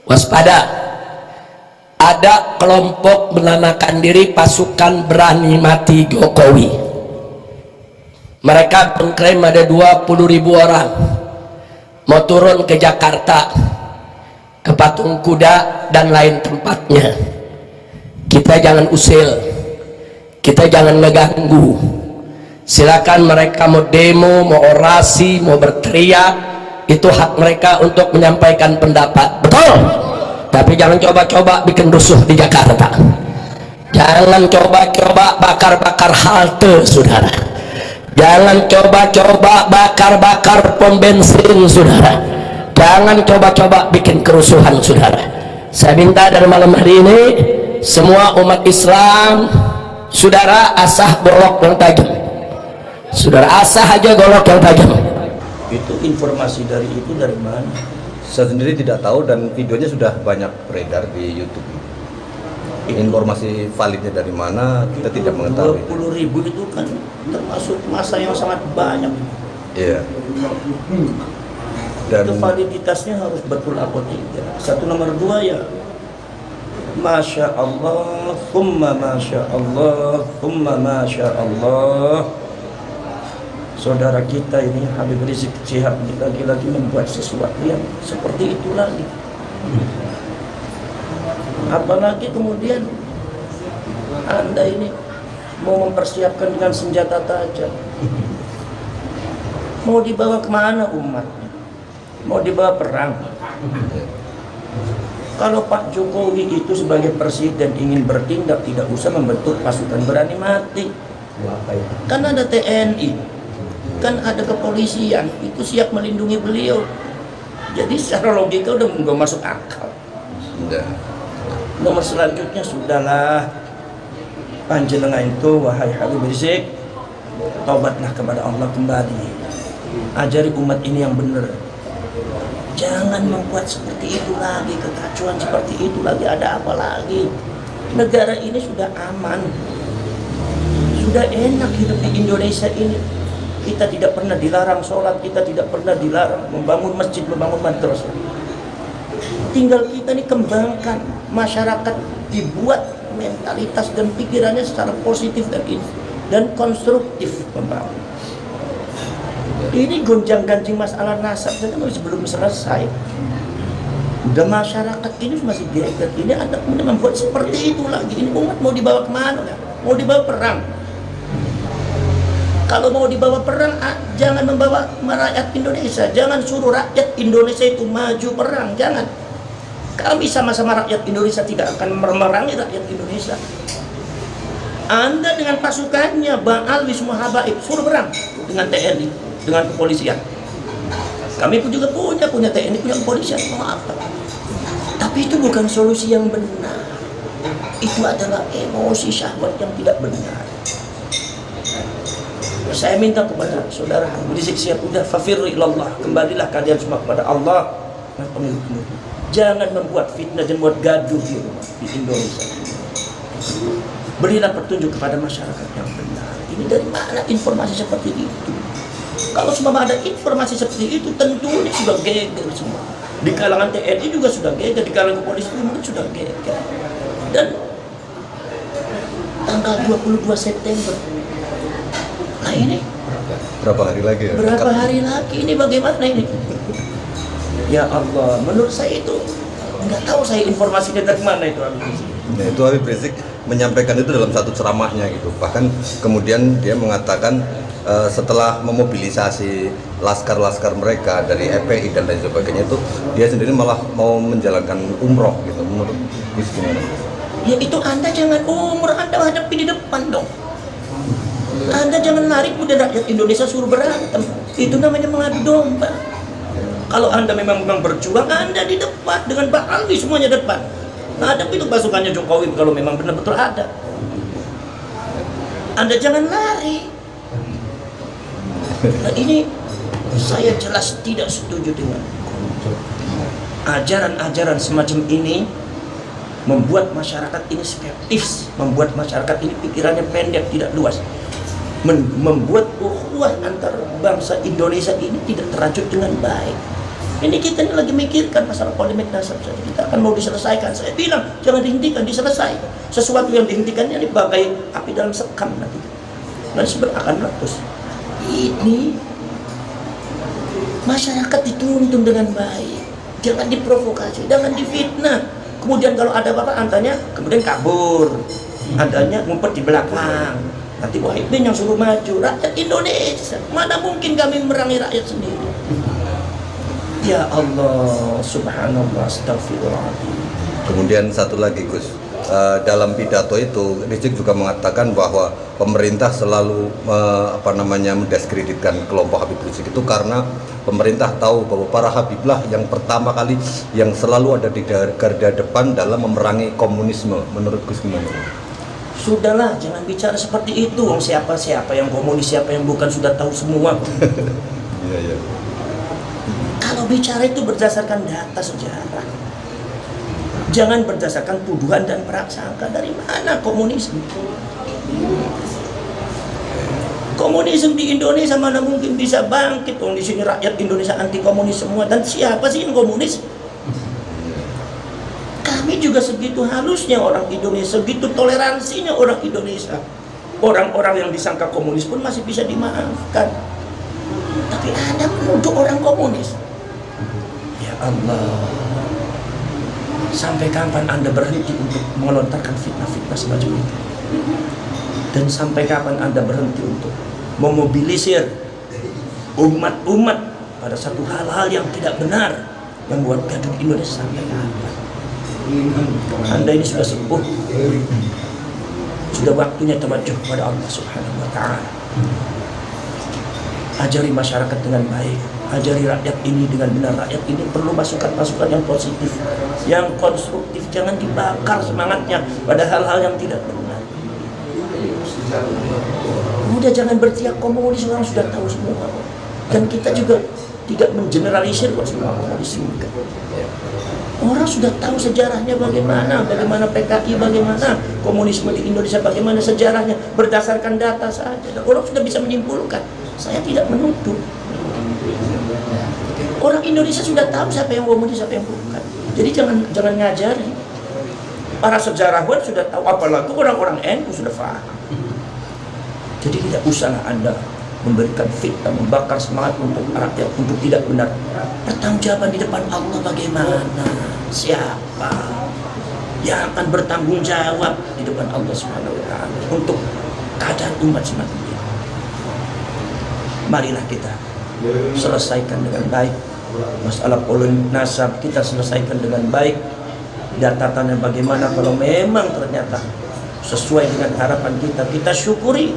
waspada. Ada kelompok menamakan diri pasukan berani mati Jokowi. Mereka mengklaim ada 20.000 orang mau turun ke Jakarta, ke Patung Kuda dan lain tempatnya. Kita jangan usil, kita jangan mengganggu. Silakan mereka mau demo, mau orasi, mau berteriak, itu hak mereka untuk menyampaikan pendapat, betul. Tapi jangan coba-coba bikin rusuh di Jakarta. Jangan coba-coba bakar-bakar halte, saudara. Jangan coba-coba bakar-bakar pom bensin, saudara. Jangan coba-coba bikin kerusuhan, saudara. Saya minta dari malam hari ini semua umat Islam, saudara, asah golok yang tajam. Saudara, asah aja golok yang tajam. Itu informasi dari mana? Saya sendiri tidak tahu dan videonya sudah banyak beredar di YouTube. Informasi validnya dari mana kita tidak mengetahui. 20.000 itu kan termasuk masa yang sangat banyak. Iya. Dan itu validitasnya harus betul apa tidak. Satu, nomor dua ya, Masya Allah, thumma Masya Allah, thumma Masya Allah. Saudara kita ini Habib Rizik Syihab lagi-lagi membuat sesuatu yang seperti itu lagi. Apalagi kemudian Anda ini mau mempersiapkan dengan senjata tajam. Mau dibawa kemana umatnya? Mau dibawa perang? Kalau Pak Jokowi itu sebagai presiden ingin bertindak, tidak usah membentuk pasukan berani mati. Kan ada TNI, kan ada kepolisian, itu siap melindungi beliau. Jadi secara logika udah nggak masuk akal. Nomor selanjutnya, sudahlah, panjenengan itu wahai Habib Rizik, taubatlah kepada Allah kembali, ajari umat ini yang benar. Jangan membuat seperti itu lagi, kekacauan seperti itu lagi. Ada apa lagi? Negara ini sudah aman, sudah enak hidup di Indonesia ini. Kita tidak pernah dilarang sholat, kita tidak pernah dilarang membangun masjid, membangun madrasah. Tinggal kita ini kembangkan masyarakat, dibuat mentalitas dan pikirannya secara positif dan konstruktif membangun. Ini gonjang-ganjing masalah nasab saja masih belum selesai. Udah masyarakat ini masih geger. Ini Anda kemudian membuat seperti itu lagi. Ini umat mau dibawa kemana? Mau dibawa perang? Kalau mau dibawa perang, jangan membawa rakyat Indonesia. Jangan suruh rakyat Indonesia itu maju perang. Jangan. Kami sama-sama rakyat Indonesia tidak akan memerangi rakyat Indonesia. Anda dengan pasukannya, Bang Alwi semua habaib, suruh perang dengan TNI, dengan kepolisian. Kami pun juga punya TNI, punya kepolisian. Mau apa? Tapi itu bukan solusi yang benar. Itu adalah emosi syahwat yang tidak benar. Saya minta kepada saudara Rizik Syihab, udah fafirru ilallah, kembalilah kalian semua kepada Allah dan pemilik. Jangan membuat fitnah dan membuat gaduh di Indonesia. Berilah petunjuk kepada masyarakat yang benar. Ini dari mana informasi seperti itu? Kalau semua ada informasi seperti itu, tentu ini sudah geger semua. Di kalangan TNI juga sudah geger, di kalangan kepolisian mungkin sudah geger. Dan tanggal 22 September, nah ini berapa hari lagi ya? Berapa hari lagi ini, bagaimana ini? Ya Allah, menurut saya itu nggak tahu saya informasinya dari mana itu. Nah, itu Habib Rizik menyampaikan itu dalam satu ceramahnya gitu. Bahkan kemudian dia mengatakan setelah memobilisasi laskar-laskar mereka dari EPI dan lain sebagainya, itu dia sendiri malah mau menjalankan umroh gitu. Menurut Gus gimana? Ya itu Anda jangan umroh, Anda hadapi di depan dong. Anda jangan lari kemudian rakyat Indonesia suruh berantem. Itu namanya mengadu domba. Kalau Anda memang berjuang, Anda di depan dengan Pak Alwi semuanya depan. Hadapi itu pasukannya Jokowi kalau memang benar-betul ada. Anda jangan lari. Nah ini saya jelas tidak setuju dengan ajaran-ajaran semacam ini. Membuat masyarakat ini skeptis, membuat masyarakat ini pikirannya pendek, tidak luas, membuat ukhuwah antar bangsa Indonesia ini tidak terajut dengan baik. Ini kita ini lagi mikirkan masalah polemik nasab saja. Kita akan mau diselesaikan. Saya bilang jangan dihentikan, diselesaikan. Sesuatu yang dihentikannya dipakai api dalam sekam nanti. Nanti akan meletus. Ini masyarakat dituntun dengan baik. Jangan diprovokasi, jangan difitnah. Kemudian kalau ada apa-apa antanya, kemudian kabur. Adanya ngumpet di belakang. Nanti Wahidin yang suruh maju. Rakyat Indonesia, mana mungkin kami memerangi rakyat sendiri? Ya Allah, subhanallah, astagfirullahaladzim. Kemudian satu lagi Gus, dalam pidato itu Rizik juga mengatakan bahwa pemerintah selalu mendiskreditkan kelompok Habib Rizik itu karena pemerintah tahu bahwa para Habiblah yang pertama kali yang selalu ada di garda depan dalam memerangi komunisme. Menurut Gus gimana? Sudahlah, jangan bicara seperti itu. Siapa yang komunis, siapa yang bukan sudah tahu semua. Iya. Kalau bicara itu berdasarkan data sejarah. Jangan berdasarkan tuduhan dan prasangka. Dari mana komunisme? Komunisme di Indonesia mana mungkin bisa bangkit? Di sini rakyat Indonesia anti komunis semua. Dan siapa sih yang komunis? Kami juga segitu halusnya orang Indonesia, segitu toleransinya orang Indonesia. Orang-orang yang disangka komunis pun masih bisa dimaafkan. Tapi Anda menuduh orang komunis. Ya Allah, sampai kapan Anda berhenti untuk melontarkan fitnah-fitnah semacam itu? Dan sampai kapan Anda berhenti untuk memobilisir umat-umat pada satu hal-hal yang tidak benar, yang buat gaduh Indonesia? Sampai kapan? Anda ini sudah sepuh, sudah waktunya tawajuh kepada Allah Subhanahu wa Ta'ala. Ajari masyarakat dengan baik, ajari rakyat ini dengan benar. Rakyat ini perlu masukan-masukan yang positif, yang konstruktif. Jangan dibakar semangatnya pada hal-hal yang tidak benar. Udah jangan berteriak komunis, orang sudah tahu semua. Dan kita juga tidak mengeneralisir kok semua komunis. Orang sudah tahu sejarahnya bagaimana PKI, bagaimana komunisme di Indonesia, bagaimana sejarahnya berdasarkan data saja. Dan orang sudah bisa menyimpulkan. Saya tidak menuduh. Orang Indonesia sudah tahu siapa yang komunis, siapa yang bukan. Jadi jangan ngajari. Para sejarawan sudah tahu, apalagi orang-orang NU sudah paham. Jadi tidak usahlah Anda memberikan fitnah, membakar semangat untuk rakyat untuk tidak benar. Pertanggungjawaban di depan Allah bagaimana? Siapa yang akan bertanggung jawab di depan Allah Subhanahu wa Ta'ala untuk keadaan umat semacam ini? Marilah kita selesaikan dengan baik masalah polemik nasab, kita selesaikan dengan baik. Datatannya bagaimana? Kalau memang ternyata sesuai dengan harapan kita, kita syukuri.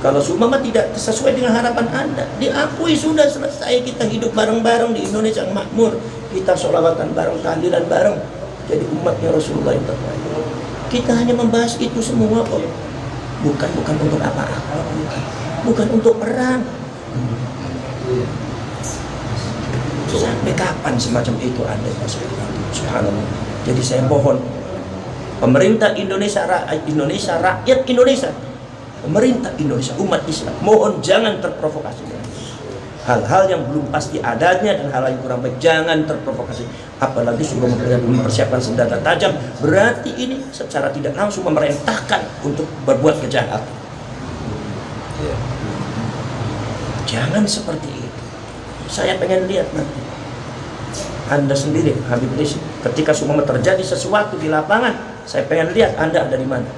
Kalau seumpama tidak sesuai dengan harapan Anda, diakui sudah selesai. Kita hidup bareng-bareng di Indonesia yang makmur. Kita sholawatan bareng, tahlilan bareng. Jadi umatnya Rasulullah yang terbaik. Kita hanya membahas itu semua kok. Bukan untuk apa-apa. Bukan untuk perang. Sampai kapan semacam itu Anda? Subhanallah. Jadi saya mohon pemerintah Indonesia, rakyat Indonesia, pemerintah Indonesia, umat Islam, mohon jangan terprovokasi dengan hal-hal yang belum pasti adanya dan hal yang kurang baik. Jangan terprovokasi, apalagi sudah mempersiapkan senjata tajam. Berarti ini secara tidak langsung memerintahkan untuk berbuat kejahatan. Jangan seperti itu. Saya pengen lihat nanti Anda sendiri, Habib Rizik, ketika semua terjadi sesuatu di lapangan, saya pengen lihat Anda ada di mana.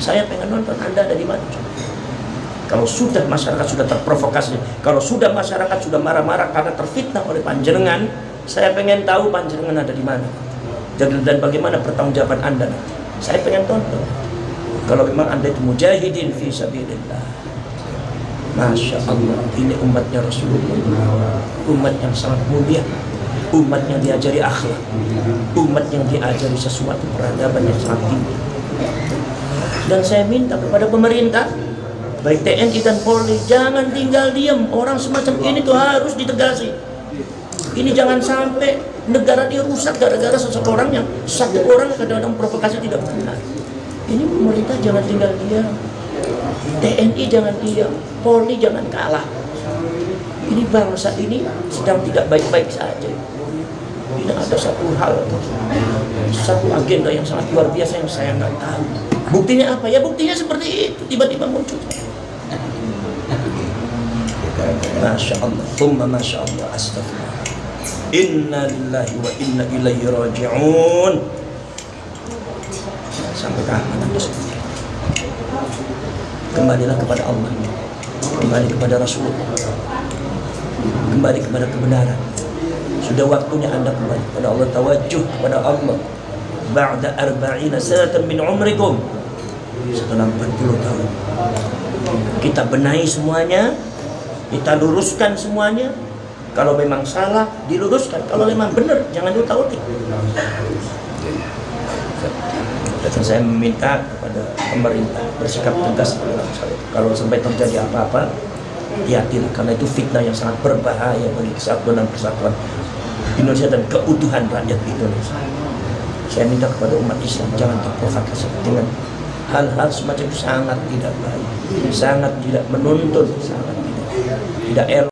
Saya pengen nonton Anda ada di mana. Kalau sudah masyarakat sudah terprovokasi, kalau sudah masyarakat sudah marah-marah karena terfitnah oleh panjenengan, saya pengen tahu panjenengan ada di mana. Dan bagaimana pertanggungjawaban Anda nanti. Saya pengen tonton. Kalau memang Anda itu mujahidin fi sabilillah. Masya Allah, ini umatnya Rasulullah, umat yang sangat mulia, umat yang diajari akhlak, umat yang diajari sesuatu peradaban yang sangat tinggi. Dan saya minta kepada pemerintah, baik TNI dan Polri, jangan tinggal diam. Orang semacam ini tuh harus ditegasi. Ini jangan sampai negara dirusak gara-gara seseorang yang satu orang kadang-kadang provokasi tidak benar. Ini pemerintah jangan tinggal diam. TNI jangan diam, Polri jangan kalah. Ini bangsa ini sedang tidak baik-baik saja. Tidak ada satu hal, satu agenda yang sangat luar biasa yang saya nggak tahu. Buktinya apa? Ya buktinya seperti itu, tiba-tiba muncul. Masya Allah, thumma masya Allah, astagfirullah. Inna lillahi wa inna ilaihi raji'un. Sampai kapan Anda sendiri? Kembalilah kepada Allah, kembali kepada Rasulullah, kembali kepada kebenaran. Sudah waktunya Anda kembali kepada Allah, tawajjuh kepada Allah. Ba'da arba'ina sanatan min umrikum. Setelah 40 tahun kita benahi semuanya, kita luruskan semuanya. Kalau memang salah, diluruskan. Kalau memang benar, jangan diutak-utik. Dan saya meminta kepada pemerintah bersikap tegas kalau sampai terjadi apa-apa, hati-hatilah, karena itu fitnah yang sangat berbahaya bagi kesatuan dan persatuan Indonesia dan keutuhan rakyat Indonesia. Saya minta kepada umat Islam jangan terprovokasi dengan hal-hal semacam itu, sangat tidak baik, sangat tidak menuntun, sangat tidak elok.